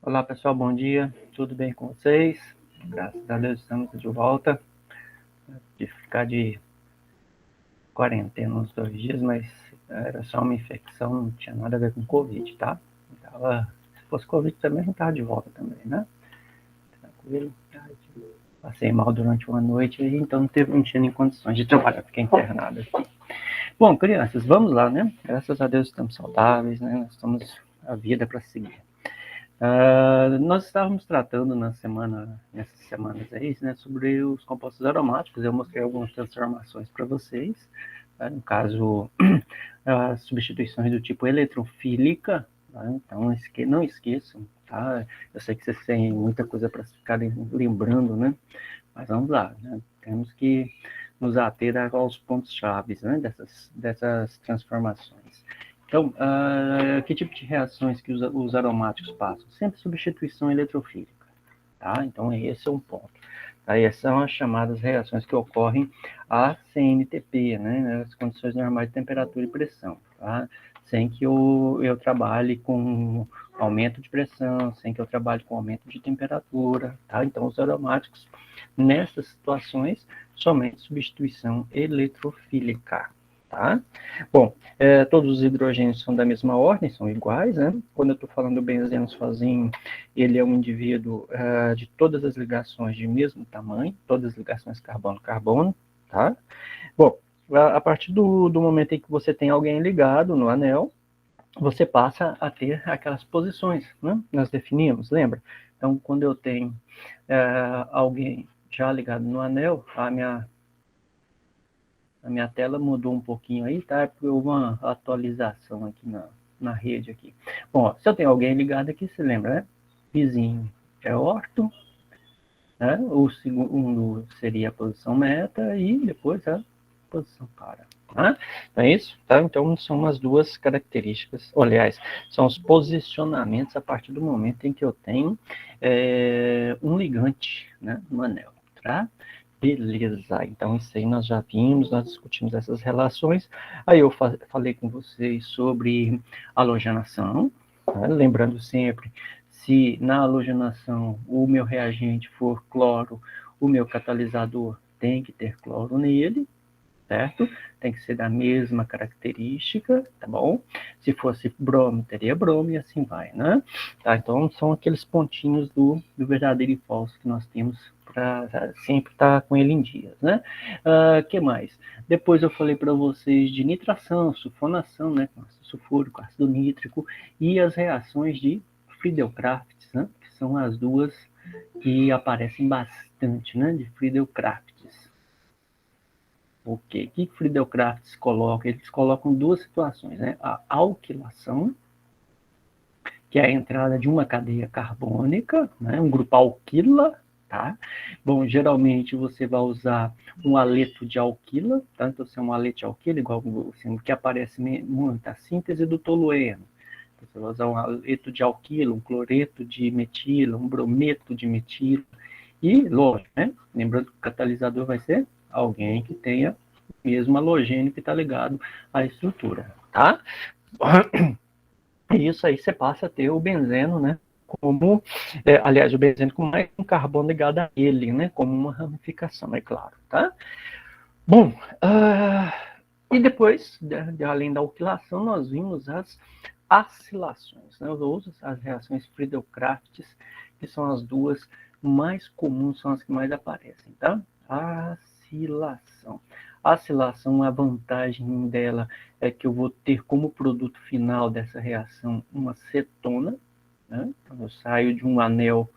Olá pessoal, bom dia, tudo bem com vocês? Graças a Deus estamos de volta. De ficar de quarentena uns 2 dias, mas era só uma infecção, não tinha nada a ver com Covid, tá? Se fosse Covid também não estava de volta também, né? Tranquilo. Passei mal durante uma noite, então não tinha nem condições de trabalhar, fiquei internado aqui. Bom, crianças, vamos lá, né? Graças a Deus estamos saudáveis, né? Nós estamos a vida para seguir. Nós estávamos tratando nessas semanas aí, né, sobre os compostos aromáticos. Eu mostrei algumas transformações para vocês. No caso, as substituições do tipo eletrofílica. Tá? Então, não esqueçam, tá? Eu sei que vocês têm muita coisa para ficarem lembrando, né? Mas vamos lá, né? Temos que nos ater aos pontos chaves, né, dessas transformações. Então, que tipo de reações que os aromáticos passam? Sempre substituição eletrofílica, tá? Então, esse é um ponto. Aí são as chamadas reações que ocorrem a CNTP, né, nas condições normais de temperatura e pressão, tá? Sem que eu trabalhe com aumento de pressão, sem que eu trabalhe com aumento de temperatura, tá? Então, os aromáticos, nessas situações, somente substituição eletrofílica, tá? Bom, todos os hidrogênios são da mesma ordem, são iguais, né? Quando eu estou falando do benzeno sozinho, ele é um indivíduo de todas as ligações de mesmo tamanho, todas as ligações carbono-carbono, tá? Bom, a partir do momento em que você tem alguém ligado no anel, você passa a ter aquelas posições, né? Nós definimos, lembra? Então, quando eu tenho alguém já ligado no anel, a minha tela mudou um pouquinho aí, tá? Porque houve uma atualização aqui na rede aqui. Bom, ó, se eu tenho alguém ligado aqui, você lembra, né? Vizinho é orto, né? O segundo seria a posição meta e depois a posição para. Tá? Então é isso? Tá? Então são as duas características, aliás, são os posicionamentos a partir do momento em que eu tenho um ligante, né, no anel. Tá? Beleza, então isso aí nós já vimos, nós discutimos essas relações. Aí eu falei com vocês sobre halogenação, né? Lembrando sempre, se na halogenação o meu reagente for cloro, o meu catalisador tem que ter cloro nele, certo? Tem que ser da mesma característica, tá bom? Se fosse bromo, teria bromo e assim vai, né? Tá, então são aqueles pontinhos do verdadeiro e falso que nós temos para sempre estar com ele em dias, né? Que mais? Depois eu falei para vocês de nitração, sulfonação, né? Ácido sulfúrico, ácido nítrico e as reações de Friedel-Crafts, né? Que são as duas que aparecem bastante, né? De Friedel-Crafts. O que Friedel-Crafts coloca? Eles colocam duas situações, né? A alquilação, que é a entrada de uma cadeia carbônica, né? Um grupo alquila, tá? Bom, geralmente você vai usar um aleto de alquila, tanto se é um aleto de alquila, igual assim, que aparece muito a síntese do tolueno. Você vai usar um aleto de alquila, um cloreto de metila, um brometo de metila. E, lógico, né? Lembrando que o catalisador vai ser alguém que tenha o mesmo halogênio que está ligado à estrutura, tá? E isso aí você passa a ter o benzeno, né? Como, aliás, o benzeno com mais um carbono ligado a ele, né? Como uma ramificação, é claro, tá? Bom, e depois, além da alquilação, nós vimos as acilações, né? As reações Friedel-Crafts, que são as duas mais comuns, são as que mais aparecem, tá? Acilação. A acilação, a vantagem dela é que eu vou ter como produto final dessa reação uma cetona, né? Então, eu saio de um anel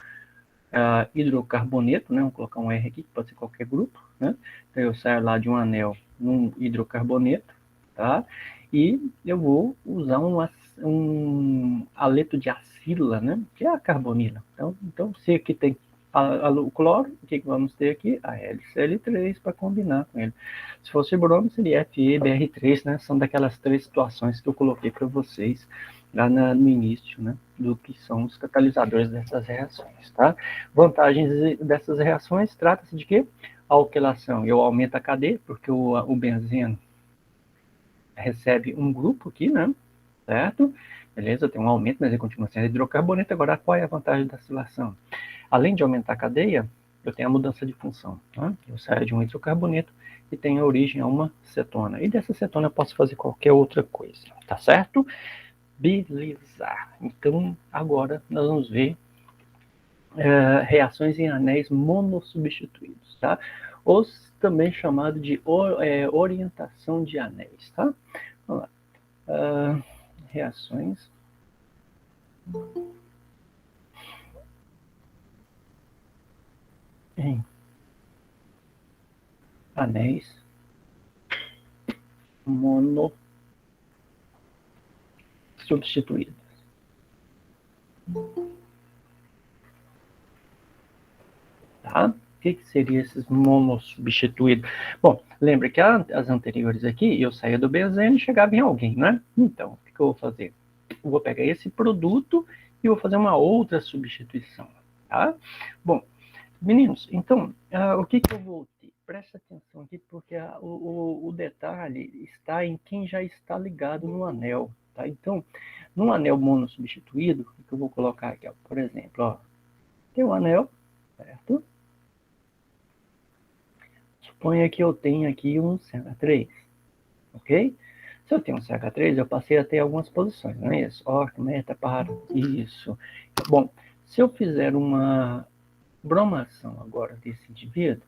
hidrocarboneto, né? Vamos colocar um R aqui, que pode ser qualquer grupo, né? Então eu saio lá de um anel num hidrocarboneto, tá? E eu vou usar um aleto de acila, né? Que é a carbonila. Então se aqui tem o cloro, o que vamos ter aqui? A LCl3 para combinar com ele. Se fosse bromo, seria FeBr3, né? São daquelas três situações que eu coloquei para vocês lá no início, né? Do que são os catalisadores dessas reações, tá? Vantagens dessas reações, trata-se de quê? A alquilação, eu aumento a cadeia, porque o benzeno recebe um grupo aqui, né? Certo? beleza? Tem um aumento, mas ele continua sendo hidrocarboneto. Agora, qual é a vantagem da acilação? Além de aumentar a cadeia, eu tenho a mudança de função. Tá? Eu saio de um hidrocarboneto e tenho a origem a uma cetona. E dessa cetona eu posso fazer qualquer outra coisa, tá certo? Beleza. Então, agora nós vamos ver reações em anéis monossubstituídos, tá? Ou também chamado de orientação de anéis, tá? Vamos lá. Reações em anéis monossubstituídos. Tá? O que seria esses monossubstituídos? Bom, lembra que as anteriores aqui, eu saía do benzeno e chegava em alguém, né? Então, o que eu vou fazer? Eu vou pegar esse produto e vou fazer uma outra substituição, tá? Bom, meninos, então, o que eu vou ter? Presta atenção aqui, porque o detalhe está em quem já está ligado no anel, tá? Então, no anel monossubstituído, o que eu vou colocar aqui? Ó? Por exemplo, ó, tem um anel, certo? Suponha que eu tenho aqui um CH3, ok? Se eu tenho um CH3, eu passei a ter algumas posições, não é isso? Orto, meta, para, isso. Bom, se eu fizer uma bromação agora desse indivíduo,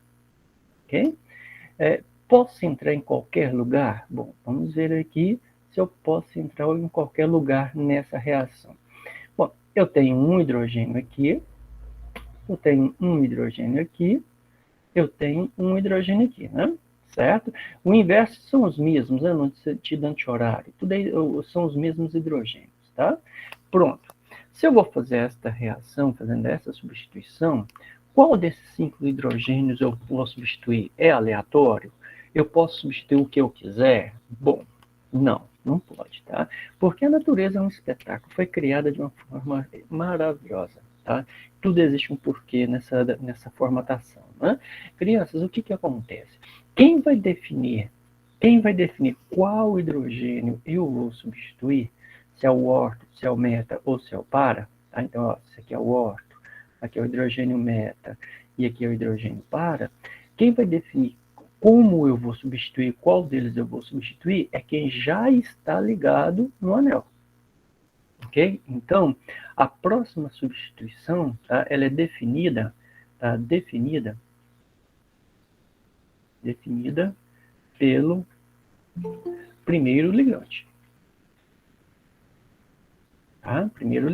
ok? Posso entrar em qualquer lugar? Bom, vamos ver aqui se eu posso entrar em qualquer lugar nessa reação. Bom, eu tenho um hidrogênio aqui, eu tenho um hidrogênio aqui, eu tenho um hidrogênio aqui, né? Certo? O inverso são os mesmos, né? No sentido anti-horário. Tudo aí são os mesmos hidrogênios, tá? Pronto. Se eu vou fazer esta reação, fazendo essa substituição, qual desses 5 hidrogênios eu vou substituir? É aleatório? Eu posso substituir o que eu quiser? Bom, não pode, tá? Porque a natureza é um espetáculo, foi criada de uma forma maravilhosa, tá? Tudo existe um porquê nessa formatação, né? Crianças, o que acontece? Quem vai definir qual hidrogênio eu vou substituir? Se é o orto, se é o meta ou se é o para? Tá? Então, ó, esse aqui é o orto, aqui é o hidrogênio meta e aqui é o hidrogênio para. Quem vai definir como eu vou substituir, qual deles eu vou substituir, é quem já está ligado no anel. Ok? Então, a próxima substituição, tá, ela é definida pelo primeiro ligante. Tá? Primeiro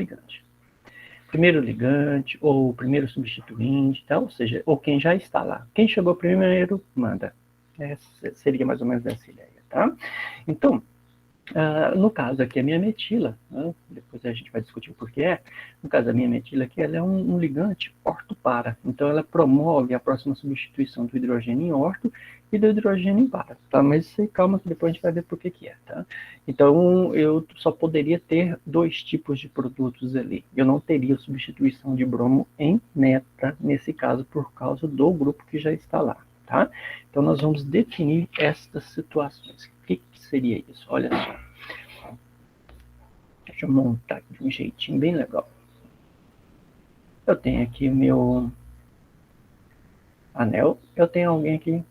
ligante, ou primeiro substituinte, tá? Ou seja, ou quem já está lá. Quem chegou primeiro, manda. Essa seria mais ou menos essa ideia, tá? Então, no caso aqui, a minha metila, né? Depois a gente vai discutir o porquê é. No caso, a minha metila aqui, ela é um ligante orto-para. Então, ela promove a próxima substituição do hidrogênio em orto e do hidrogênio em para. Tá? Mas calma que depois a gente vai ver por que é. Tá? Então, eu só poderia ter 2 tipos de produtos ali. Eu não teria substituição de bromo em meta, nesse caso, por causa do grupo que já está lá. Tá? Então, nós vamos definir estas situações. O que seria isso? Olha só. Deixa eu montar aqui de um jeitinho bem legal. Eu tenho aqui meu anel, eu tenho alguém aqui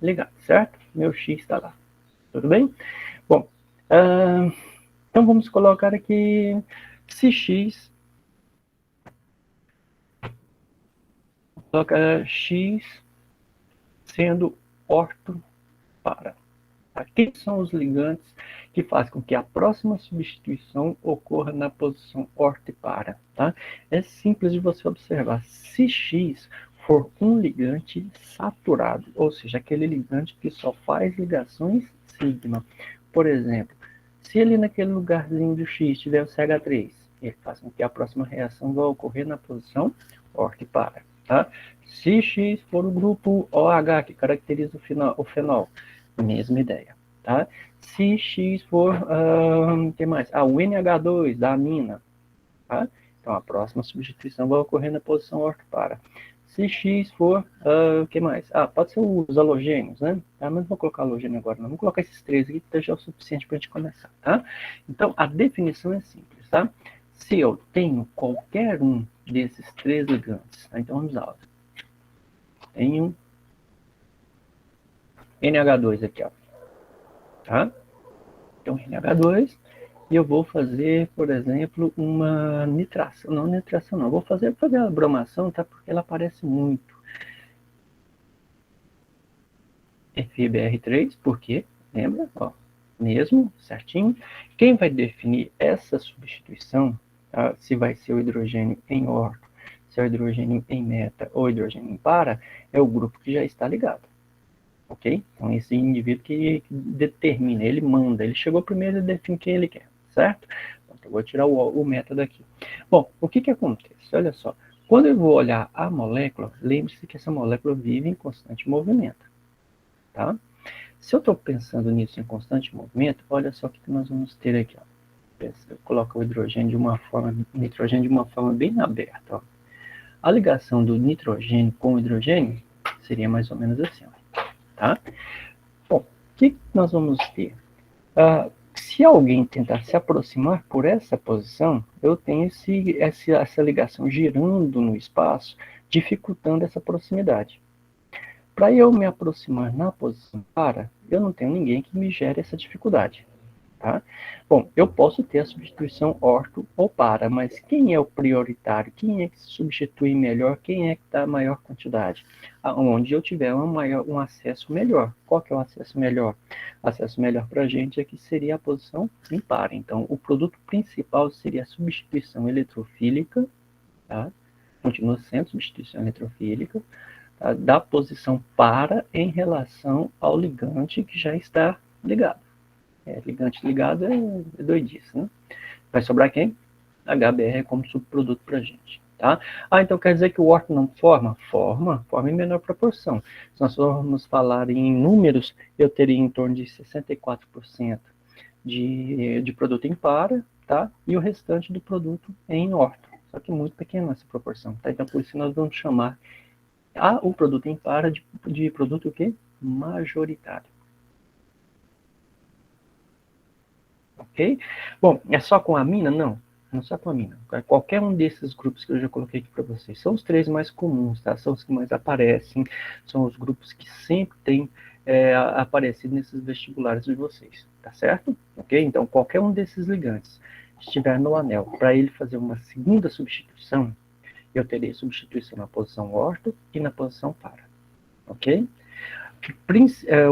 ligado, certo? Meu X está lá. Tudo bem? Bom, então vamos colocar aqui se X, coloca X sendo orto para. Aqui são os ligantes que fazem com que a próxima substituição ocorra na posição orto e para. Tá? É simples de você observar. Se X for um ligante saturado, ou seja, aquele ligante que só faz ligações sigma. Por exemplo, se ele naquele lugarzinho do X tiver o CH3, ele faz com que a próxima reação vá ocorrer na posição orto e para. Tá? Se X for o grupo OH, que caracteriza o fenol, mesma ideia, tá? Se X for, o que mais? O NH2 da amina, tá? Então, a próxima substituição vai ocorrer na posição orto-para. Se X for, o que mais? Pode ser os halogênios, né? Mas não vou colocar halogênio agora, não. Vou colocar esses 3 aqui, que já é o suficiente para a gente começar, tá? Então, a definição é simples. tá? Se eu tenho qualquer um desses 3 ligantes, tá? Então vamos lá. Tenho NH2 aqui, ó. Tá? Então, NH2, e eu vou fazer, por exemplo, uma nitração. Não, nitração não. Vou fazer a bromação, tá? Porque ela aparece muito. FiBr3, por quê? Lembra? Ó, mesmo, certinho. Quem vai definir essa substituição, tá? Se vai ser o hidrogênio em orto, se é o hidrogênio em meta ou hidrogênio em para, é o grupo que já está ligado. Ok? Então, esse indivíduo que determina, ele manda, ele chegou primeiro e define quem ele quer, certo? Então, eu vou tirar o meta daqui. Bom, o que acontece? Olha só, quando eu vou olhar a molécula, lembre-se que essa molécula vive em constante movimento, tá? Se eu estou pensando nisso em constante movimento, olha só o que nós vamos ter aqui, ó. Eu coloco o hidrogênio de uma forma, nitrogênio de uma forma bem aberta, ó. A ligação do nitrogênio com o hidrogênio seria mais ou menos assim, ó. Tá? Bom, o que nós vamos ter? Se alguém tentar se aproximar por essa posição, eu tenho essa ligação girando no espaço, dificultando essa proximidade. Para eu me aproximar na posição para, eu não tenho ninguém que me gere essa dificuldade. Tá? Bom, eu posso ter a substituição orto ou para, mas quem é o prioritário? Quem é que se substitui melhor? Quem é que dá a maior quantidade? Onde eu tiver um acesso melhor. Qual que é o acesso melhor? O acesso melhor para a gente aqui seria a posição em para. Então, o produto principal seria a substituição eletrofílica, tá? Continua sendo substituição eletrofílica, tá? Da posição para em relação ao ligante que já está ligado. Ligante ligado é doidice, né? Vai sobrar quem? HBr como subproduto para a gente, tá? Então quer dizer que o orto não forma? Forma em menor proporção. Se nós formos falar em números, eu teria em torno de 64% de produto em para, tá? E o restante do produto em orto. Só que muito pequena essa proporção, tá? Então por isso nós vamos chamar o produto em para de produto o quê? Majoritário. Ok? Bom, é só com amina? Não, não só com amina. Qualquer um desses grupos que eu já coloquei aqui para vocês. São os 3 mais comuns, tá? São os que mais aparecem, são os grupos que sempre têm aparecido nesses vestibulares de vocês, tá certo? Ok? Então, qualquer um desses ligantes estiver no anel, para ele fazer uma segunda substituição, eu terei substituição na posição orto e na posição para, ok?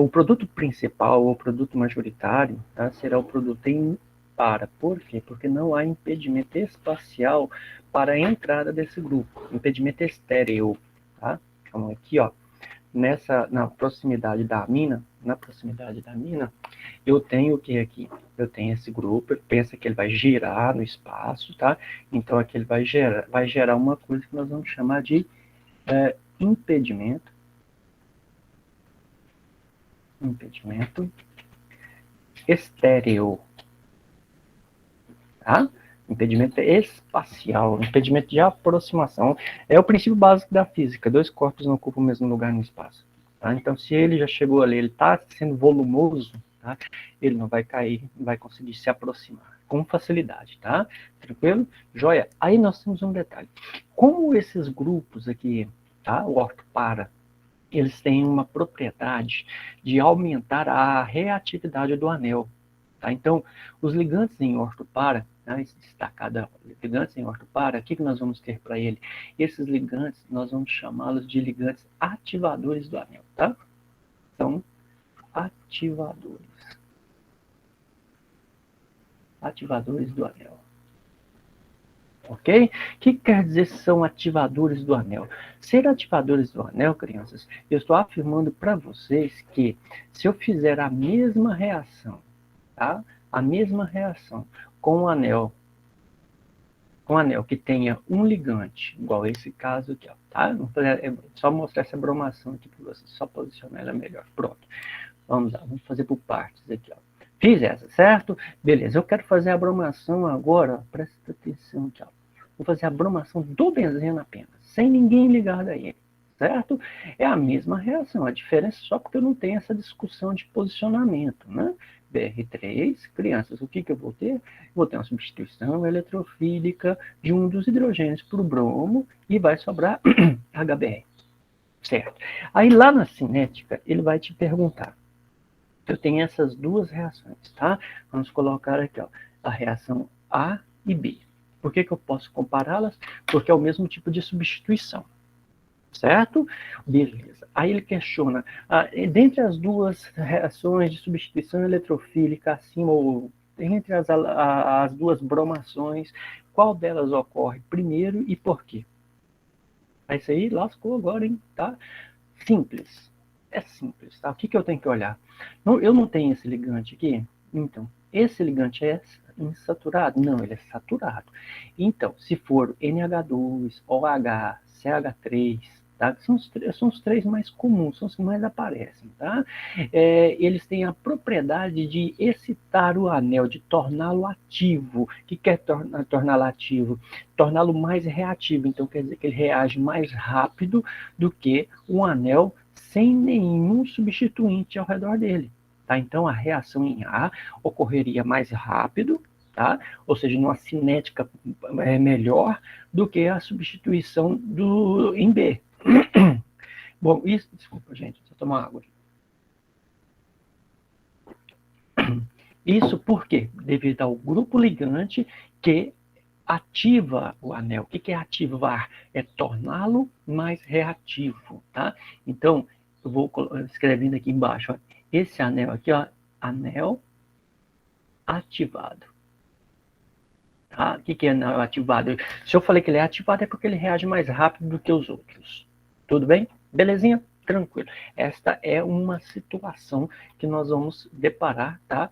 O produto principal, ou produto majoritário, tá, será o produto em para. Por quê? Porque não há impedimento espacial para a entrada desse grupo. Impedimento estéreo. Tá? Então, aqui, ó, na proximidade da amina, eu tenho o que aqui? Eu tenho esse grupo, pensa que ele vai girar no espaço, tá? Então, aqui ele vai gerar uma coisa que nós vamos chamar de impedimento estéreo, tá? Impedimento espacial, impedimento de aproximação. É o princípio básico da física. 2 corpos não ocupam o mesmo lugar no espaço. Tá? Então, se ele já chegou ali, ele está sendo volumoso, tá? Ele não vai cair, não vai conseguir se aproximar com facilidade, tá? Tranquilo? Joia? Aí nós temos um detalhe. Como esses grupos aqui, tá? O orto para, eles têm uma propriedade de aumentar a reatividade do anel. Tá? Então, os ligantes em orto-para, né, destacada ligantes em orto-para, o que nós vamos ter para ele? Esses ligantes, nós vamos chamá-los de ligantes ativadores do anel. Tá? São ativadores. Ativadores do anel. Ok? O que quer dizer são ativadores do anel? Ser ativadores do anel, crianças, eu estou afirmando para vocês que se eu fizer a mesma reação, tá? A mesma reação com um anel que tenha um ligante, igual esse caso aqui, ó, tá? Só mostrar essa bromação aqui para vocês, só posicionar ela melhor. Pronto. Vamos lá, vamos fazer por partes aqui, ó. Fiz essa, certo? Beleza, eu quero fazer a bromação agora, ó, presta atenção aqui, ó. Vou fazer a bromação do benzeno apenas, sem ninguém ligado a ele, certo? É a mesma reação, a diferença é só porque eu não tenho essa discussão de posicionamento, né? BR3, crianças, o que eu vou ter? Vou ter uma substituição eletrofílica de um dos hidrogênios por bromo e vai sobrar HBr, certo? Aí lá na cinética, ele vai te perguntar, eu tenho essas duas reações, tá? Vamos colocar aqui, ó, a reação A e B. Por que eu posso compará-las? Porque é o mesmo tipo de substituição, certo? Beleza. Aí ele questiona, dentre as duas reações de substituição eletrofílica acima, ou entre as duas bromações, qual delas ocorre primeiro e por quê? Isso aí lascou agora, hein? Tá? Simples. É simples, tá? O que eu tenho que olhar? Eu não tenho esse ligante aqui? Então, esse ligante é insaturado? Não, ele é saturado. Então, se for NH2, OH, CH3, tá? São os três mais comuns, são os que mais aparecem, tá? Eles têm a propriedade de excitar o anel, de torná-lo ativo. O que quer torná-lo ativo? Torná-lo mais reativo. Então, quer dizer que ele reage mais rápido do que um anel sem nenhum substituinte ao redor dele. Tá? Então, a reação em A ocorreria mais rápido, tá? Ou seja, numa cinética melhor do que a substituição em B. Bom, isso, desculpa, gente, deixa eu tomar água. Isso por quê? Devido ao grupo ligante que ativa o anel. O que é ativar? É torná-lo mais reativo, tá? Então, eu vou escrevendo aqui embaixo, ó, esse anel aqui, ó, anel ativado. Tá? O que é anel ativado? Se eu falei que ele é ativado, é porque ele reage mais rápido do que os outros. Tudo bem? Belezinha? Tranquilo. Esta é uma situação que nós vamos deparar, tá?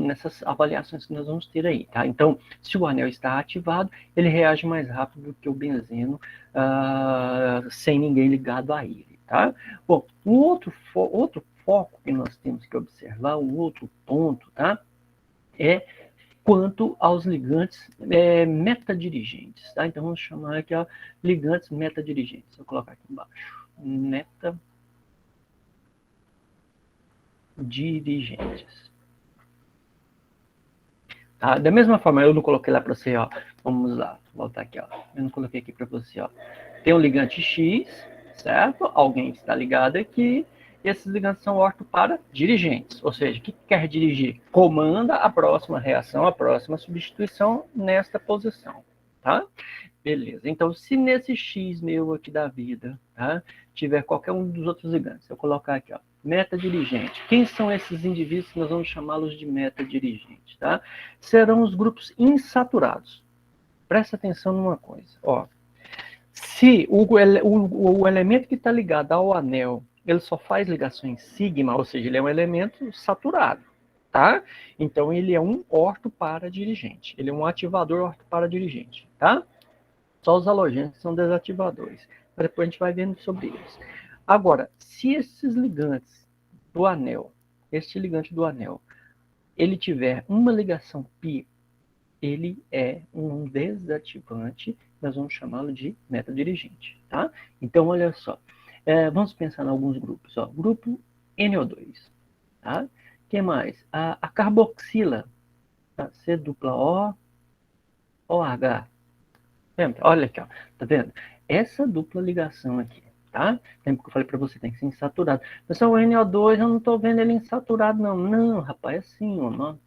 Nessas avaliações que nós vamos ter aí, tá? Então, se o anel está ativado, ele reage mais rápido do que o benzeno sem ninguém ligado a ele, tá? Bom, um outro foco que nós temos que observar, um outro ponto, tá? É quanto aos ligantes metadirigentes, tá? Então, vamos chamar aqui, ó, ligantes metadirigentes. Vou colocar aqui embaixo. Metadirigentes. Tá? Da mesma forma, eu não coloquei lá para você, ó. Vamos lá, vou voltar aqui, ó. Eu não coloquei aqui para você, ó. Tem um ligante X, certo? Alguém está ligado aqui. E esses ligantes são orto para dirigentes. Ou seja, o que quer dirigir? Comanda a próxima reação, a próxima substituição nesta posição, tá? Beleza. Então, se nesse X meu aqui da vida, tá, tiver qualquer um dos outros ligantes, eu colocar aqui, ó, metadirigente. Quem são esses indivíduos que nós vamos chamá-los de metadirigentes, tá? Serão os grupos insaturados. Presta atenção numa coisa, ó. Se o elemento que está ligado ao anel, ele só faz ligações sigma, ou seja, ele é um elemento saturado, tá? Então, ele é um orto para dirigente. Ele é um ativador orto para dirigente, tá? Só os halogênios são desativadores. Mas depois a gente vai vendo sobre eles. Agora, se esses ligantes do anel, este ligante do anel, ele tiver uma ligação pi, ele é um desativante, nós vamos chamá-lo de metadirigente, tá? Então, olha só. Vamos pensar em alguns grupos. Ó. Grupo NO2, tá? O que mais? A carboxila, tá? C dupla O, OH. Olha aqui, ó. Tá vendo? Essa dupla ligação aqui, tá? Lembra que eu falei para você, tem que ser insaturado. Pessoal, o NO2, eu não tô vendo ele insaturado, não. Não, rapaz, é assim, ó. Não.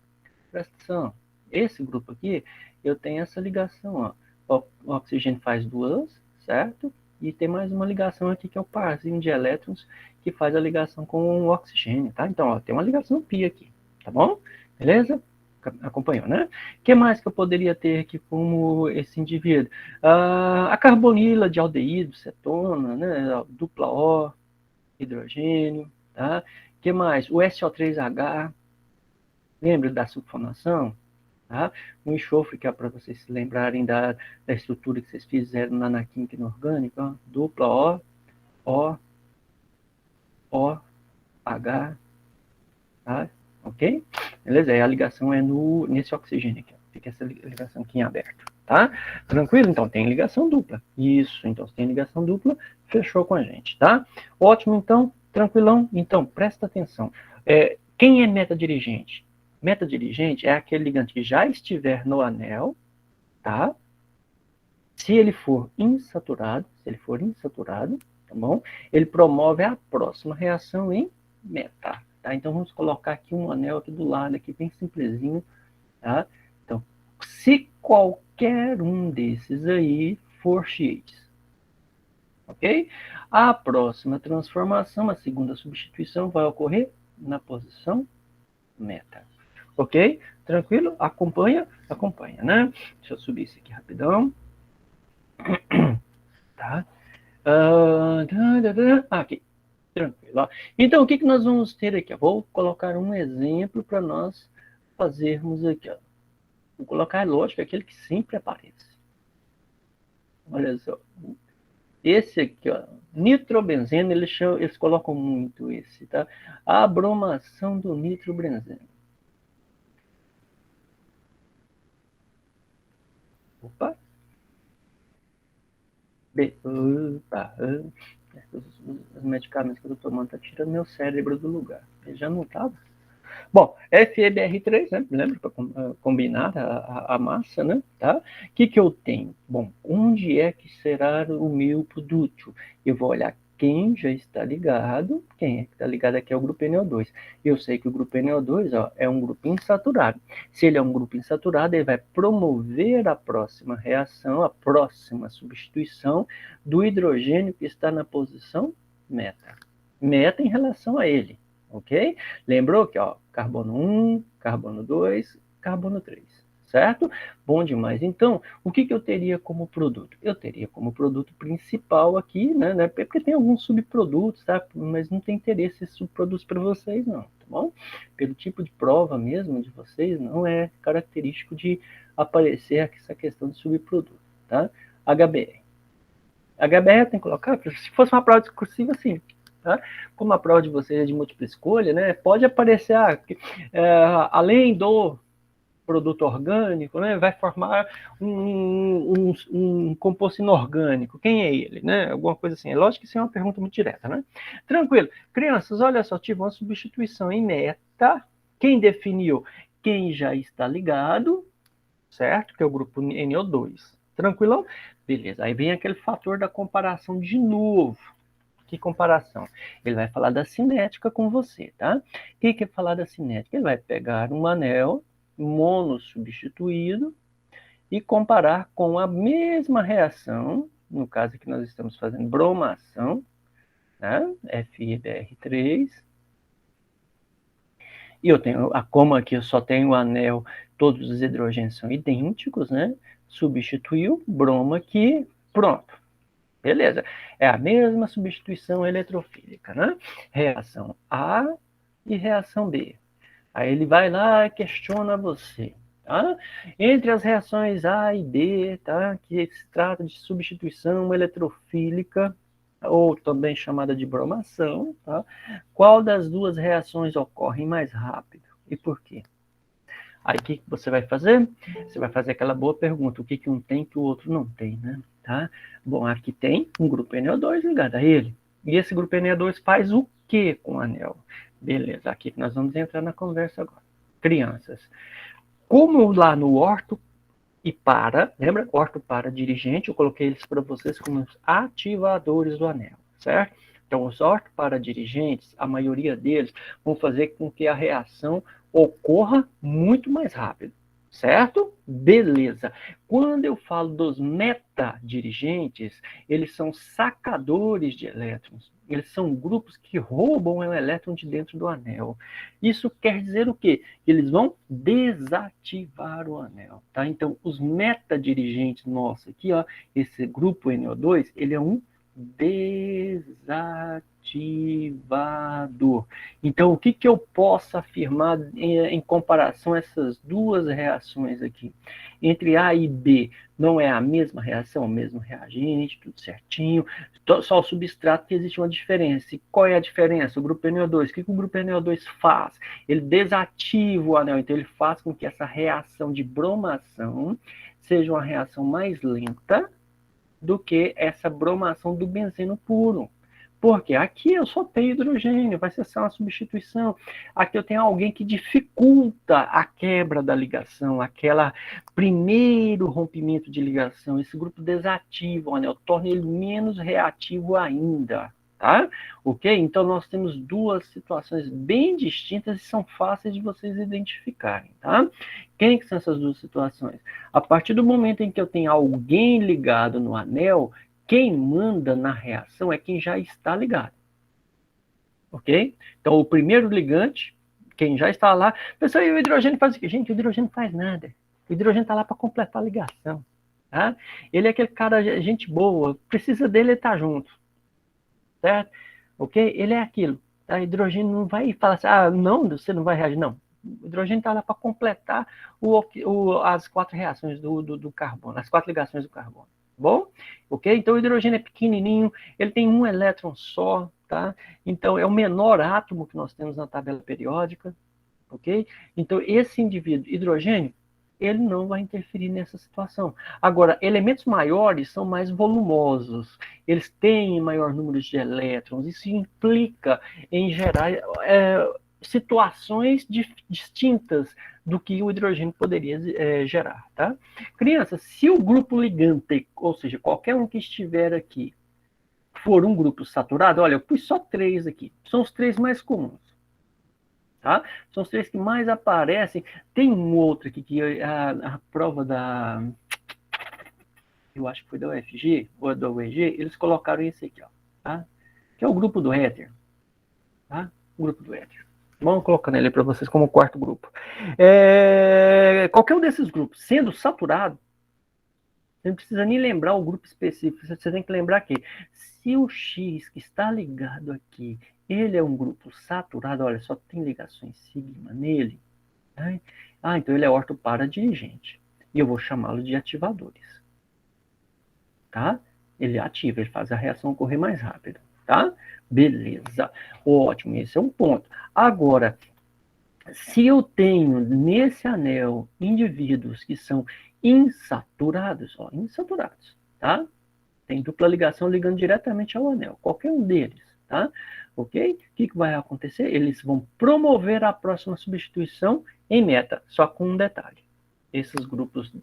Presta atenção. Esse grupo aqui, eu tenho essa ligação, ó. O oxigênio faz duas, certo? E tem mais uma ligação aqui, que é o parzinho de elétrons, que faz a ligação com o oxigênio, tá? Então, ó, tem uma ligação pi aqui, tá bom? Beleza? Acompanhou, né? O que mais que eu poderia ter aqui como esse indivíduo? A carbonila de aldeído, cetona, né? Dupla O, hidrogênio, tá? O que mais? O SO3H, lembra da sulfonação? Tá? O enxofre, que é para vocês se lembrarem da estrutura que vocês fizeram na química inorgânica, ó, dupla O, O, H, tá? Ok? Beleza? Aí a ligação é nesse oxigênio aqui. Fica essa ligação aqui em aberto. tá? Tranquilo? Então, tem ligação dupla. Isso, então, se tem ligação dupla, fechou com a gente, tá? Ótimo, então, tranquilão. Então, presta atenção. Quem é metadirigente? Metadirigente é aquele ligante que já estiver no anel, tá? Se ele for insaturado, tá bom? Ele promove a próxima reação em meta, tá? Então, vamos colocar aqui um anel aqui do lado, aqui bem simplesinho, tá? Então, se qualquer um desses aí for X, ok? A próxima transformação, a segunda substituição, vai ocorrer na posição meta, ok? Tranquilo? Acompanha? Acompanha, né? Deixa eu subir isso aqui rapidão. Tá? Aqui. Tranquilo. Então, o que nós vamos ter aqui? Eu vou colocar um exemplo para nós fazermos aqui. Ó. Vou colocar, lógico, aquele que sempre aparece. Olha só. Esse aqui, ó, nitrobenzeno, eles colocam muito esse, tá? A bromação do nitrobenzeno. Opa. Opa. Os medicamentos que eu tô tomando tá tirando meu cérebro do lugar. Ele já não tava. Bom, FeBr3, né? Lembra para combinar a massa, né? Tá? O que eu tenho? Bom, onde é que será o meu produto? Eu vou olhar quem já está ligado. Quem é que está ligado aqui é o grupo NO2. Eu sei que o grupo NO2 ó, é um grupo insaturado. Se ele é um grupo insaturado, ele vai promover a próxima reação, a próxima substituição do hidrogênio que está na posição meta. Meta em relação a ele. Ok? Lembrou que, ó, carbono 1, carbono 2, carbono 3, certo? Bom demais. Então, o que eu teria como produto? Eu teria como produto principal aqui, né? Porque tem alguns subprodutos, tá? Mas não tem interesse esses subprodutos para vocês, não, tá bom? Pelo tipo de prova mesmo de vocês, não é característico de aparecer essa questão de subproduto, tá? HBr. HBr tem que colocar, se fosse uma prova discursiva, sim. Tá? Como a prova de vocês é de múltipla escolha, né, pode aparecer, além do produto orgânico, né, vai formar um composto inorgânico. Quem é ele? Né? Alguma coisa assim. É lógico que isso é uma pergunta muito direta. Né? Tranquilo. Crianças, olha só, tive uma substituição em meta. Quem definiu? Quem já está ligado, certo? Que é o grupo NO2. Tranquilão? Beleza. Aí vem aquele fator da comparação de novo. Que comparação? Ele vai falar da cinética com você, tá? O que é falar da cinética? Ele vai pegar um anel monossubstituído e comparar com a mesma reação, no caso que nós estamos fazendo bromação, né? FeBr3. E eu tenho, como aqui eu só tenho o anel, todos os hidrogênios são idênticos, né? Substituiu, broma aqui, pronto. Beleza. É a mesma substituição eletrofílica, né? Reação A e reação B. Aí ele vai lá e questiona você. Tá? Entre as reações A e B, tá? Que se trata de substituição eletrofílica, ou também chamada de bromação, tá? Qual das duas reações ocorre mais rápido e por quê? Aí o que você vai fazer? Você vai fazer aquela boa pergunta, o que um tem que o outro não tem, né? Tá? Bom, aqui tem um grupo NO2 ligado a ele. E esse grupo NO2 faz o que com o anel? Beleza, aqui nós vamos entrar na conversa agora. Crianças, como lá no orto e para, lembra? Orto para dirigente, eu coloquei eles para vocês como os ativadores do anel, certo? Então, os orto para dirigentes, a maioria deles vão fazer com que a reação ocorra muito mais rápido, certo? Beleza. Quando eu falo dos metadirigentes, eles são sacadores de elétrons. Eles são grupos que roubam o elétron de dentro do anel. Isso quer dizer o quê? Eles vão desativar o anel, tá? Então, os metadirigentes nossos aqui, ó, esse grupo NO2, ele é um desativador. desativador. Então, o que eu posso afirmar em comparação a essas duas reações aqui? Entre A e B, não é a mesma reação, o mesmo reagente, tudo certinho, só o substrato que existe uma diferença. E qual é a diferença? O grupo NO2, o que o grupo NO2 faz? Ele desativa o anel, então ele faz com que essa reação de bromação seja uma reação mais lenta do que essa bromação do benzeno puro. Porque aqui eu só tenho hidrogênio, vai ser só uma substituição. Aqui eu tenho alguém que dificulta a quebra da ligação, aquela primeiro rompimento de ligação. Esse grupo desativa o anel, torna ele menos reativo ainda. Tá? Ok? Então nós temos duas situações bem distintas e são fáceis de vocês identificarem. Tá? Quem que são essas duas situações? A partir do momento em que eu tenho alguém ligado no anel, quem manda na reação é quem já está ligado. Ok? Então, o primeiro ligante, quem já está lá... Pessoal, e o hidrogênio faz o quê? Gente, o hidrogênio não faz nada. O hidrogênio está lá para completar a ligação. Tá? Ele é aquele cara, gente boa, precisa dele, ele está junto. Certo? Ok? Ele é aquilo. Tá? O hidrogênio não vai falar assim, ah, não, você não vai reagir. Não. O hidrogênio está lá para completar as 4 reações do carbono, as 4 ligações do carbono. Bom? Ok? Então o hidrogênio é pequenininho, ele tem um elétron só, tá? Então é o menor átomo que nós temos na tabela periódica, ok? Então esse indivíduo, hidrogênio, ele não vai interferir nessa situação. Agora, elementos maiores são mais volumosos, eles têm maior número de elétrons, isso implica em gerar situações distintas do que o hidrogênio poderia gerar, tá? Crianças, se o grupo ligante, ou seja, qualquer um que estiver aqui, for um grupo saturado, olha, eu pus só 3 aqui, são os 3 mais comuns. Tá? São os 3 que mais aparecem. Tem um outro aqui que a prova da... Eu acho que foi da UFG ou da UEG, eles colocaram esse aqui, ó, tá? Que é o grupo do éter. Tá? O grupo do éter. Vamos colocando ele para vocês como quarto grupo. Qualquer um desses grupos, sendo saturado, você não precisa nem lembrar o grupo específico. Você tem que lembrar que se o X que está ligado aqui, ele é um grupo saturado, olha, só tem ligações sigma nele, né? Ah, então ele é ortoparadirigente. E eu vou chamá-lo de ativadores. Tá? Ele ativa, ele faz a reação ocorrer mais rápido. Tá? Beleza. Ótimo, esse é um ponto. Agora, se eu tenho nesse anel indivíduos que são insaturados, ó, insaturados, tá? Tem dupla ligação ligando diretamente ao anel, qualquer um deles, tá? Ok? O que vai acontecer? Eles vão promover a próxima substituição em meta, só com um detalhe. Esses grupos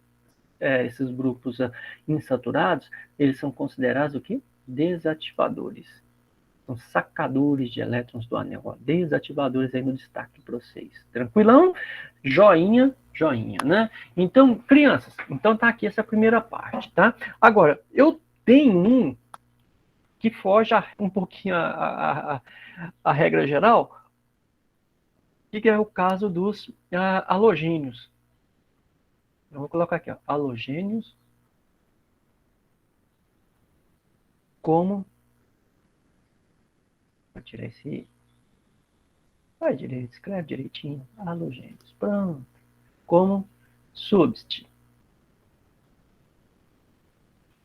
insaturados, eles são considerados o quê? Desativadores. São sacadores de elétrons do anel. Ó, desativadores aí no destaque para vocês. Tranquilão? Joinha, joinha, né? Então, crianças, então tá aqui essa primeira parte, tá? Agora, eu tenho um que foge um pouquinho a regra geral, que é o caso dos halogênios. Eu vou colocar aqui, ó, halogênios como... Vou tirar esse... Vai direito, escreve direitinho. Halogênios. Pronto. Como substituintes.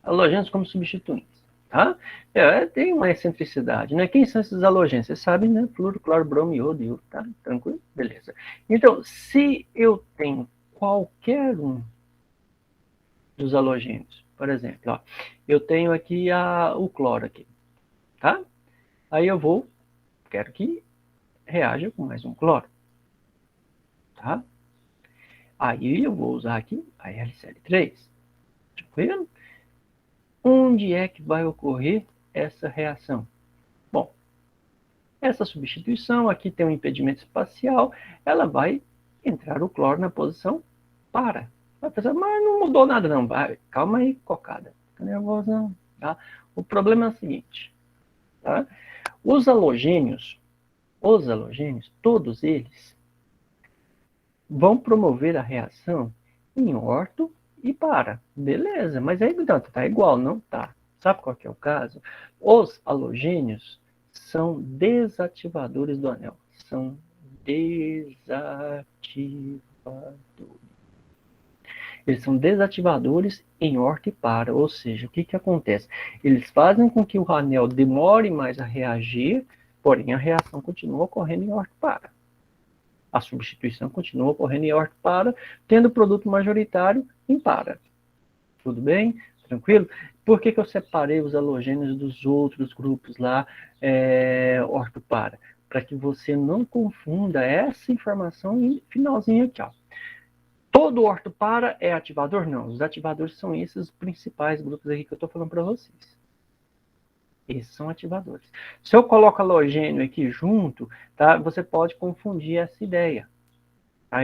Halogênios como substituintes. Tá? Tem uma excentricidade, né? Quem são esses halogênios? Vocês sabem, né? Fluoro, cloro, bromo, iodo, iodo, tá? Tranquilo? Beleza. Então, se eu tenho qualquer um dos halogênios, por exemplo, ó, eu tenho aqui o cloro aqui, tá? Aí eu quero que reaja com mais um cloro, tá? Aí eu vou usar aqui a HCl3, tranquilo? Onde é que vai ocorrer essa reação? Bom, essa substituição aqui tem um impedimento espacial, ela vai entrar o cloro na posição para. Vai pensar, mas não mudou nada não. Vai, calma aí, cocada. Fica nervoso não. Tá? O problema é o seguinte, tá? Os halogênios, todos eles, vão promover a reação em orto e para. Beleza, mas aí tá igual, não tá? Sabe qual que é o caso? Os halogênios são desativadores do anel. São desativadores. Eles são desativadores em orto e para, ou seja, o que acontece? Eles fazem com que o anel demore mais a reagir, porém a reação continua ocorrendo em orto e para. A substituição continua ocorrendo em orto e para, tendo o produto majoritário em para. Tudo bem? Tranquilo? Por que eu separei os halogênios dos outros grupos lá, orto para? Para que você não confunda essa informação em finalzinho aqui, ó. Todo orto para é ativador? Não. Os ativadores são esses principais grupos aqui que eu estou falando para vocês. Esses são ativadores. Se eu coloco halogênio aqui junto, tá, você pode confundir essa ideia. Tá?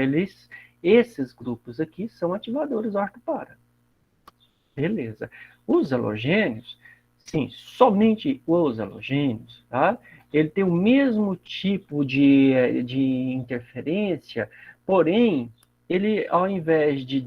Esses grupos aqui são ativadores orto para. Beleza. Os halogênios, sim, somente os halogênios, tá? Ele tem o mesmo tipo de interferência, porém, ele, ao invés de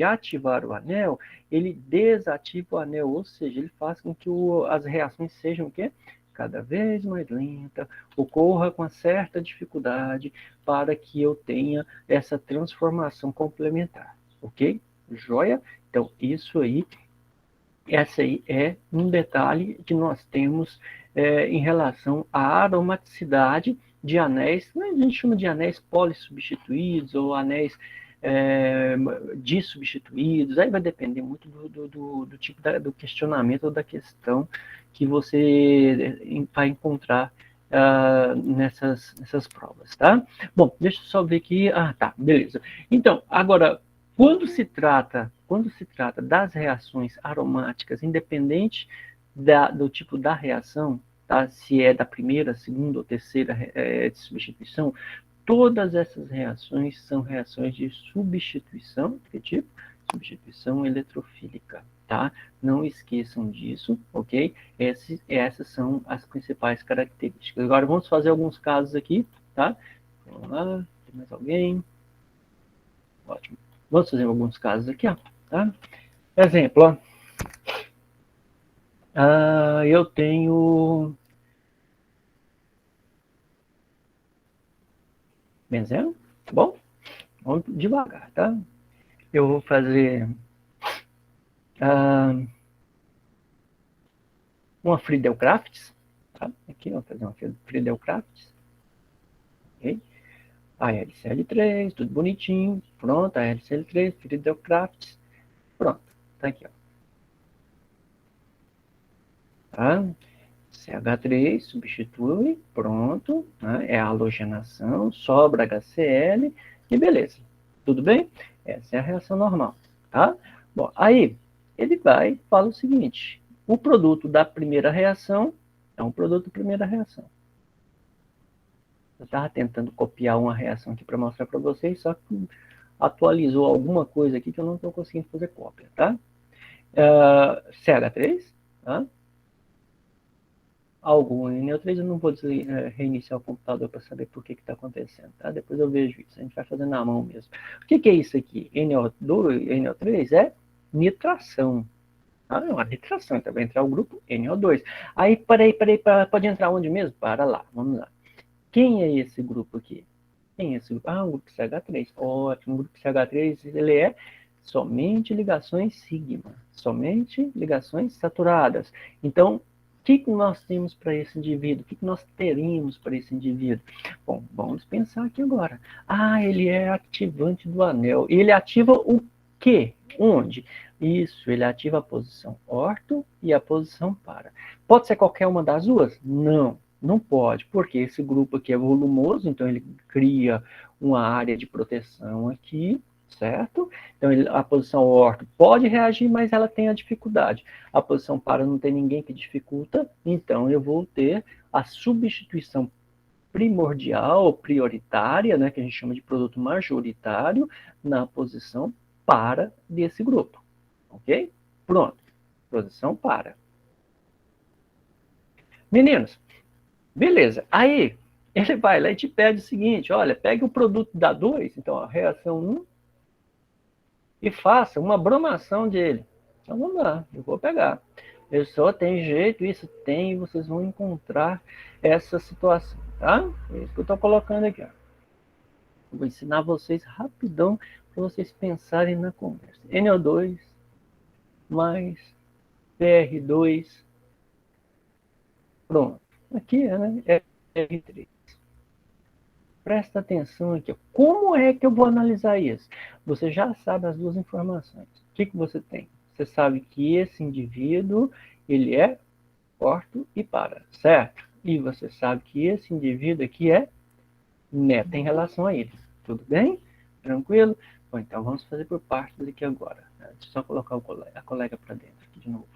ativar o anel, ele desativa o anel, ou seja, ele faz com que as reações sejam o quê? Cada vez mais lenta, ocorra com certa dificuldade para que eu tenha essa transformação complementar, ok? Joia? Então, essa aí é um detalhe que nós temos em relação à aromaticidade de anéis, a gente chama de anéis polissubstituídos ou anéis dissubstituídos, aí vai depender muito do tipo do questionamento ou da questão que você vai encontrar nessas provas, tá? Bom, deixa eu só ver aqui. Ah, tá, beleza. Então, agora, quando se trata das reações aromáticas, independente do tipo da reação, tá? Se é da primeira, segunda ou terceira de substituição, todas essas reações são reações de substituição, que tipo? Substituição eletrofílica, tá? Não esqueçam disso, ok? Essas são as principais características. Agora vamos fazer alguns casos aqui, tá? Vamos lá, tem mais alguém? Ótimo. Vamos fazer alguns casos aqui, ó, tá? Exemplo, ó. Eu tenho benzeno, tá bom? Vamos devagar, tá? Eu vou fazer uma Friedel-Crafts, tá? Aqui, vou fazer uma Friedel-Crafts, ok? A LCl3, tudo bonitinho, pronto, a LCl3, Friedel-Crafts, pronto, tá aqui, ó. Tá? CH3 substitui, pronto, né? É a halogenação, sobra HCl e beleza. Tudo bem? Essa é a reação normal, tá? Bom, aí ele vai e fala o seguinte: o produto da primeira reação é um produto da primeira reação. Eu estava tentando copiar uma reação aqui para mostrar para vocês, só que atualizou alguma coisa aqui que eu não estou conseguindo fazer cópia, tá? CH3, tá? Algum NO3, eu não vou reiniciar o computador para saber por que está acontecendo, tá? Depois eu vejo isso, a gente vai fazer na mão mesmo. O que é isso aqui? NO3 é nitração. É uma nitração, então vai entrar o grupo NO2. Aí, peraí, pode entrar onde mesmo? Para lá, vamos lá. Quem é esse grupo aqui? Quem é esse grupo? Um grupo CH3. Ótimo, o grupo CH3, ele é somente ligações sigma, somente ligações saturadas. Então, o que nós temos para esse indivíduo? O que nós teríamos para esse indivíduo? Bom, vamos pensar aqui agora. Ele é ativante do anel. Ele ativa o quê? Onde? Isso, ele ativa a posição orto e a posição para. Pode ser qualquer uma das duas? Não, não pode, porque esse grupo aqui é volumoso, então ele cria uma área de proteção aqui, certo? Então, a posição orto pode reagir, mas ela tem a dificuldade. A posição para não tem ninguém que dificulta, então eu vou ter a substituição primordial, prioritária, né, que a gente chama de produto majoritário, na posição para desse grupo. Ok? Pronto. Posição para. Meninos, beleza. Aí, ele vai lá e te pede o seguinte, olha, pegue o produto da 2, então a reação 1, e faça uma bromação dele. Então vamos lá, eu vou pegar. Eu só tem jeito, isso tem, e vocês vão encontrar essa situação, tá? É isso que eu estou colocando aqui, ó. Eu vou ensinar vocês rapidão para vocês pensarem na conversa. NO2 mais PR2, pronto. Aqui é, né? R3. Presta atenção aqui. Como é que eu vou analisar isso? Você já sabe as duas informações. O que você tem? Você sabe que esse indivíduo, ele é orto e para, certo? E você sabe que esse indivíduo aqui é meta em relação a ele. Tudo bem? Tranquilo? Bom, então vamos fazer por partes aqui agora. Deixa eu só colocar a colega para dentro aqui de novo.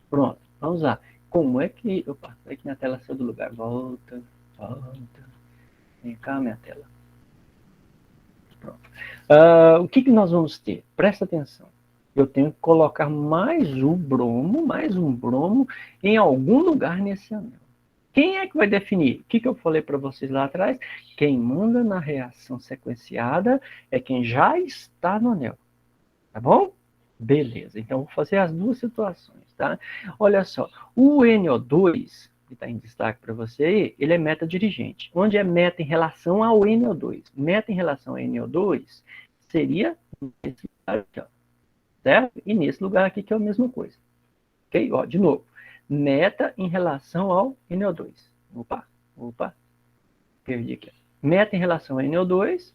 Pronto, vamos lá. Como é que... Opa, aqui na tela saiu do lugar. Volta, volta. Vem cá, minha tela. Pronto. O que nós vamos ter? Presta atenção. Eu tenho que colocar mais um bromo em algum lugar nesse anel. Quem é que vai definir? O que eu falei para vocês lá atrás? Quem manda na reação sequenciada é quem já está no anel. Tá bom? Beleza. Então, vou fazer as duas situações, tá? Olha só. O NO2, que está em destaque para você aí, ele é meta dirigente. Onde é meta em relação ao NO2? Meta em relação ao NO2 seria nesse lugar aqui, ó. Certo? E nesse lugar aqui que é a mesma coisa. Ok? Ó, de novo. Meta em relação ao NO2. Opa. Perdi aqui. Meta em relação ao NO2,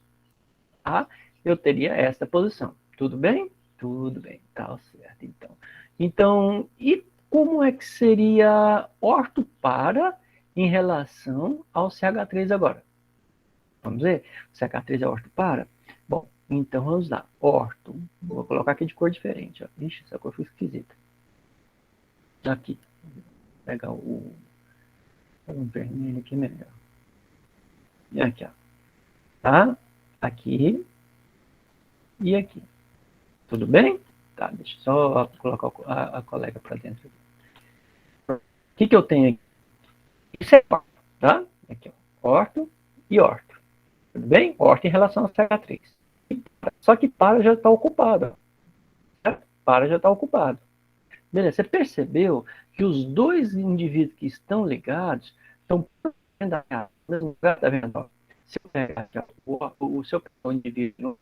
eu teria essa posição. Tudo bem? Tudo bem, tá certo, então. Então, e como é que seria orto para em relação ao CH3 agora? Vamos ver? O CH3 é orto para? Bom, então vamos lá. Orto, vou colocar aqui de cor diferente. Ó. Ixi, essa cor foi esquisita. Aqui, vou pegar o vermelho aqui melhor. E aqui, ó. Tá? Aqui e aqui. Tudo bem? Tá, deixa eu só colocar a colega para dentro. O que eu tenho aqui? Isso é orto, tá? Aqui, ó. Orto e orto. Tudo bem? Orto em relação ao CH3. Só que para já está ocupado. Certo? Para já está ocupado. Beleza, você percebeu que os dois indivíduos que estão ligados estão no mesmo lugar, tá vendo? Se eu pegar aqui, ó, se eu pegar o indivíduo,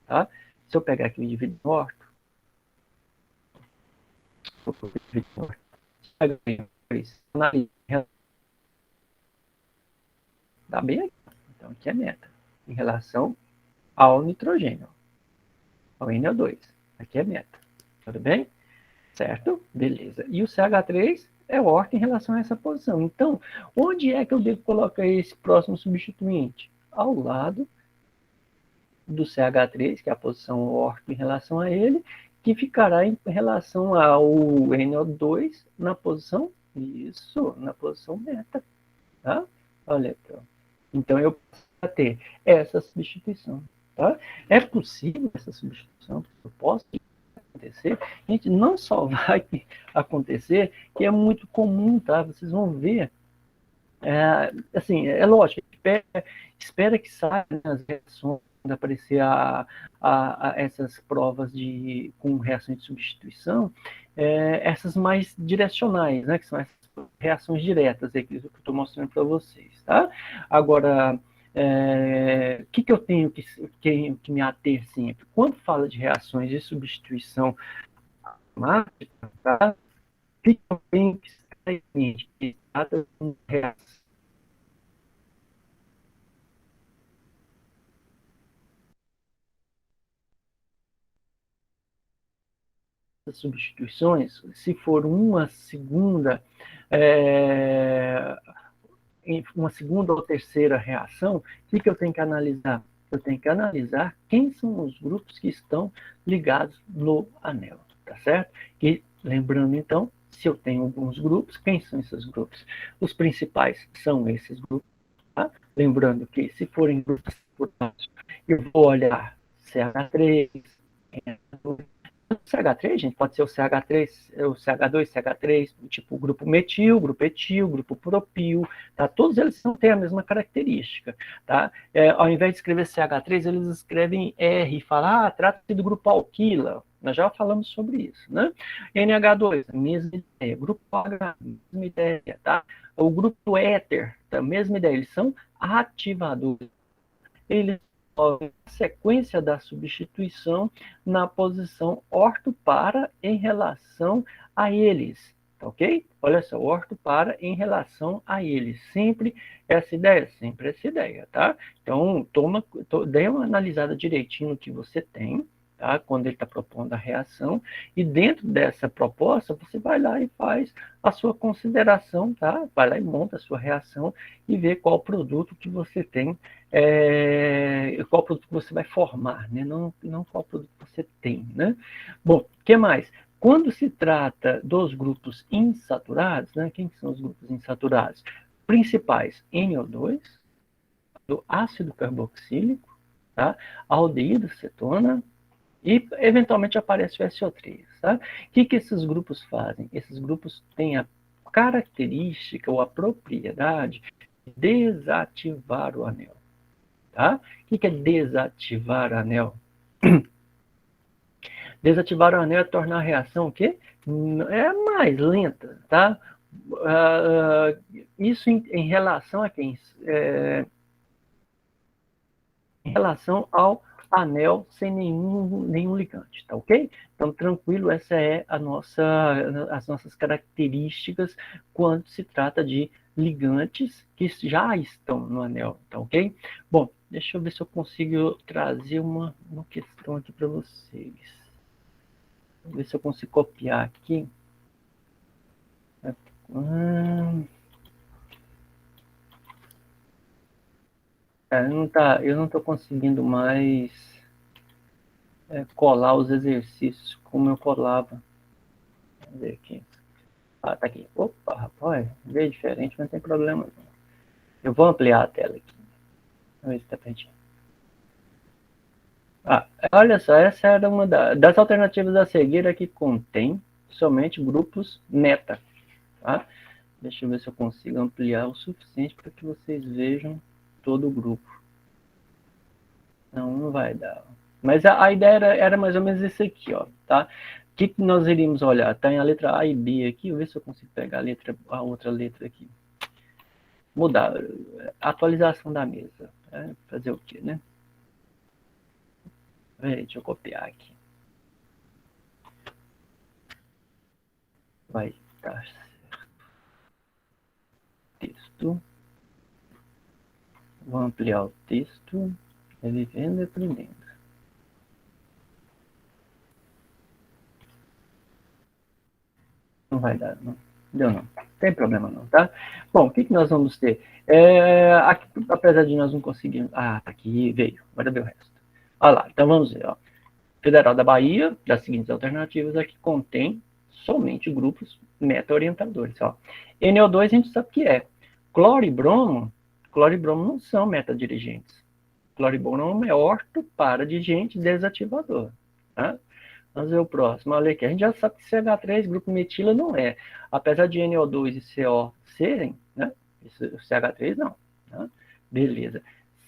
tá? Se eu pegar aqui o indivíduo orto, dá bem aqui. Então, aqui é meta. Em relação ao nitrogênio. Ao NO2. Aqui é meta. Tudo bem? Certo? Beleza. E o CH3 é orto em relação a essa posição. Então, onde é que eu devo colocar esse próximo substituinte? Ao lado do CH3, que é a posição orto em relação a ele, que ficará em relação ao NO2 na posição, isso, na posição beta. Tá? Olha aqui, ó. Então, eu posso ter essa substituição. Tá? É possível essa substituição? Eu posso acontecer? Gente, não só vai acontecer, que é muito comum, tá? Vocês vão ver. Assim, é lógico, espera que saiam as reações, quando aparecer essas provas com reações de substituição, essas mais direcionais, né, que são essas reações diretas, é aquilo que eu estou mostrando para vocês, tá? Agora, o que eu tenho que me ater sempre? Quando fala de reações de substituição mágica, tá? O que eu tenho que estar em mente? Que trata de reação substituições, se for uma segunda ou terceira reação, o que eu tenho que analisar? Eu tenho que analisar quem são os grupos que estão ligados no anel, tá certo? E lembrando então, se eu tenho alguns grupos, quem são esses grupos? Os principais são esses grupos, tá? Lembrando que se forem grupos, eu vou olhar CH3, o CH3, gente, pode ser o CH3, o CH2, CH3, tipo grupo metil, grupo etil, grupo propil, tá? Todos eles têm a mesma característica, tá? Ao invés de escrever CH3, eles escrevem R e falam, trata-se do grupo alquila, Nós já falamos sobre isso, né? NH2, mesma ideia. Grupo H, mesma ideia, tá? O grupo éter, a mesma ideia. Eles são ativadores. Eles fazem a sequência da substituição na posição ortopara em relação a eles, tá ok? Olha só, ortopara em relação a eles. Sempre essa ideia, tá? Então, dê uma analisada direitinho no que você tem, tá? Quando ele está propondo a reação, e dentro dessa proposta, você vai lá e faz a sua consideração, tá? Vai lá e monta a sua reação e vê qual produto que você tem, qual produto que você vai formar, né? Não qual produto você tem, né? Bom, o que mais? Quando se trata dos grupos insaturados, né? Quem são os grupos insaturados? Principais, NO2, do ácido carboxílico, tá? Aldeído cetona, e eventualmente aparece o SO3. Tá? O que esses grupos fazem? Esses grupos têm a característica ou a propriedade de desativar o anel. Tá? O que é desativar o anel? Desativar o anel é tornar a reação o quê? É mais lenta. Tá? Isso em relação a quem? Em relação ao anel sem nenhum ligante, tá ok? Então, tranquilo, essa é as nossas características quando se trata de ligantes que já estão no anel, tá ok? Bom, deixa eu ver se eu consigo trazer uma questão aqui para vocês. Vou ver se eu consigo copiar aqui. Eu não estou conseguindo mais colar os exercícios como eu colava. Vamos ver aqui. Ah, tá aqui. Opa, rapaz, veio diferente, mas não tem problema não. Eu vou ampliar a tela aqui. Vamos ver se tá pertinho. Olha só, essa era uma das alternativas a seguir aqui contém somente grupos meta. Tá? Deixa eu ver se eu consigo ampliar o suficiente para que vocês vejam todo o grupo. Não vai dar. Mas a ideia era mais ou menos esse aqui, ó, tá? O que nós iríamos olhar? Tá em a letra A e B aqui. Vou ver se eu consigo pegar a outra letra aqui. Mudar. Atualização da mesa. Fazer o quê, né? Deixa eu copiar aqui. Vai estar certo. Texto. Vou ampliar o texto. Revivendo e aprendendo. Não vai dar, não. Deu não. Tem problema não, tá? Bom, o que nós vamos ter? Aqui, apesar de nós não conseguirmos... tá aqui, veio. Agora veio o resto. Olha lá, então vamos ver, ó. Federal da Bahia, das seguintes alternativas, aqui contém somente grupos meta-orientadores, ó. NO2 a gente sabe que é. Cloro e bromo não são meta-dirigentes. Cloro e bromo é orto-para-dirigente desativador, tá? Vamos ver o próximo. Olha aqui, a gente já sabe que CH3, grupo metila, não é. Apesar de NO2 e CO serem, né? Isso, o CH3 não. Né? Beleza.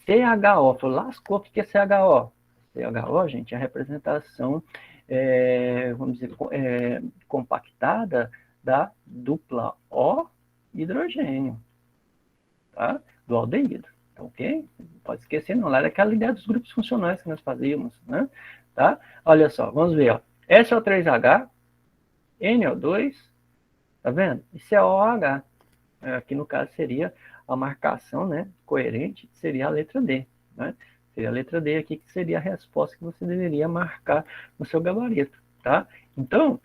CHO, lascou, o que é CHO? CHO, gente, é a representação, vamos dizer, compactada da dupla O hidrogênio, tá? Do aldeído, tá ok? Pode esquecer, não, lá era aquela ideia dos grupos funcionais que nós fazíamos, né? Tá? Olha só, vamos ver, ó. SO3H, NO2, tá vendo? E COH. Aqui no caso seria a marcação, né, coerente, seria a letra D, né? Seria a letra D aqui, que seria a resposta que você deveria marcar no seu gabarito, tá? Então,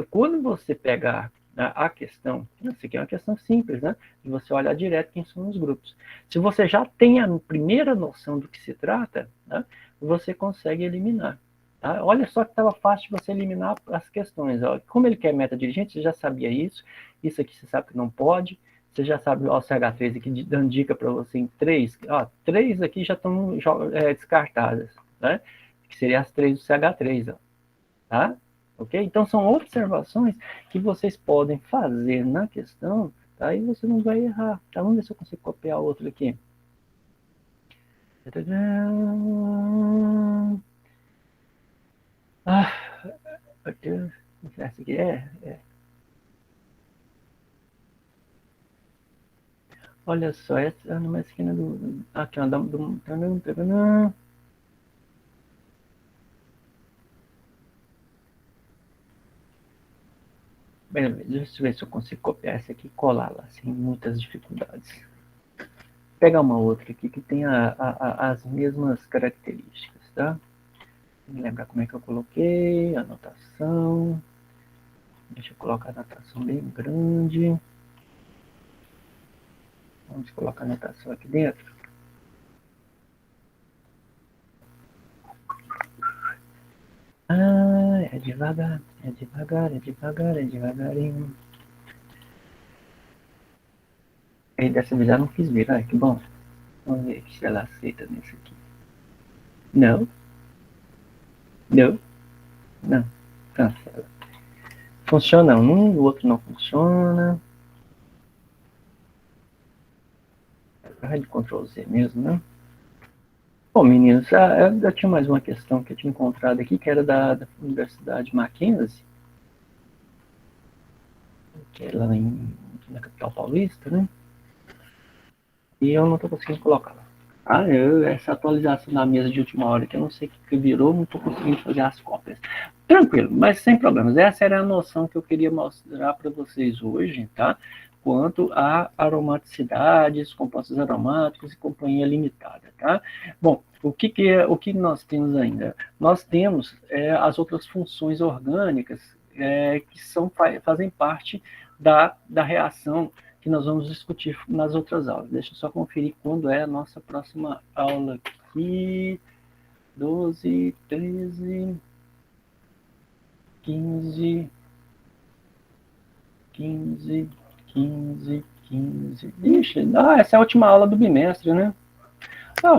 quando você pegar a questão, isso aqui é uma questão simples, né? De você olhar direto quem são os grupos. Se você já tem a primeira noção do que se trata, né, você consegue eliminar. Tá? Olha só que estava fácil de você eliminar as questões. Ó. Como ele quer meta dirigente, você já sabia isso. Isso aqui você sabe que não pode. Você já sabe o CH3 aqui dando dica para você em 3. Ó, 3 aqui já estão descartadas, né? Que seriam as 3 do CH3. Ó. Tá? Ok? Então são observações que vocês podem fazer na questão, tá? E você não vai errar. Tá? Vamos ver se eu consigo copiar outro aqui. Essa aqui é. Olha só, essa numa esquina do. Aqui, ó, Beleza, deixa eu ver se eu consigo copiar essa aqui e colá-la sem muitas dificuldades. Vou pegar uma outra aqui que tem as mesmas características, tá? Vou lembrar como é que eu coloquei, anotação. Deixa eu colocar a anotação bem grande. Vamos colocar a anotação aqui dentro. Ah, é devagar, é devagar, é devagar, é devagarinho. E dessa vez eu não quis ver, que bom. Vamos ver se ela aceita nesse aqui. Não, não, não. Cancela. Funciona um, o outro não funciona. Vai de Ctrl Z mesmo, né? Bom, meninos, eu tinha mais uma questão que eu tinha encontrado aqui, que era da Universidade Mackenzie, que é lá na capital paulista, né? E eu não estou conseguindo colocar. Essa atualização da mesa de última hora, que eu não sei o que virou, não estou conseguindo fazer as cópias. Tranquilo, mas sem problemas. Essa era a noção que eu queria mostrar para vocês hoje, tá? Quanto a aromaticidades, compostos aromáticos e companhia limitada, tá? Bom, o que nós temos ainda? Nós temos as outras funções orgânicas que fazem parte da reação que nós vamos discutir nas outras aulas. Deixa eu só conferir quando é a nossa próxima aula aqui. 12, 13, 15, 15, 15, 15. Ixi, essa é a última aula do bimestre, né?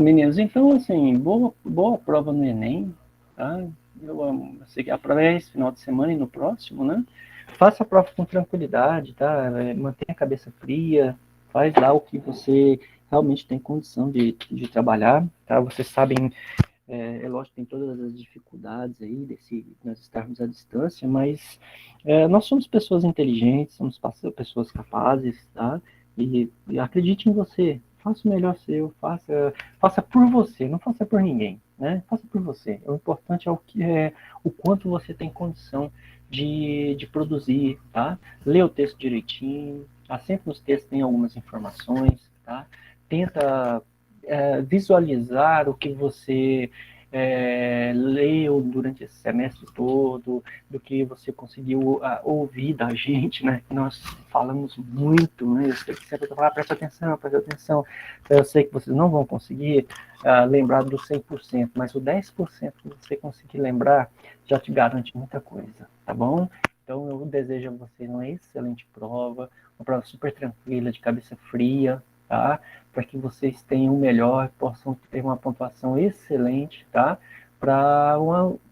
Meninos, então, assim, boa prova no Enem, tá? Eu sei que a prova é esse final de semana e no próximo, né? Faça a prova com tranquilidade, tá? Mantenha a cabeça fria, faz lá o que você realmente tem condição de trabalhar, tá? Vocês sabem, lógico, tem todas as dificuldades aí nós estarmos à distância, mas nós somos pessoas inteligentes, somos pessoas capazes, tá? E acredite em você, faça o melhor seu, faça por você, não faça por ninguém, né? Faça por você. O importante o quanto você tem condição de produzir, tá? Lê o texto direitinho, tá? Sempre nos textos tem algumas informações, tá? Tenta visualizar o que você leu durante esse semestre todo, do que você conseguiu ouvir da gente, né? Nós falamos muito, né? Eu sei que você vai falar, presta atenção, presta atenção. Eu sei que vocês não vão conseguir lembrar do 100%, mas o 10% que você conseguir lembrar já te garante muita coisa, tá bom? Então, eu desejo a vocês uma excelente prova, uma prova super tranquila, de cabeça fria, tá? Para que vocês tenham o melhor, possam ter uma pontuação excelente, tá? Para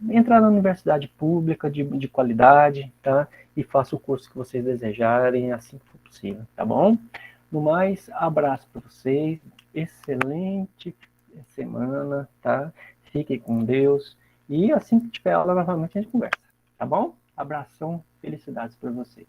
entrar na universidade pública de qualidade, tá? E faça o curso que vocês desejarem assim que for possível, tá bom? No mais, abraço para vocês, excelente semana, tá? Fiquem com Deus e assim que tiver aula novamente a gente conversa, tá bom? Abração, felicidades para vocês.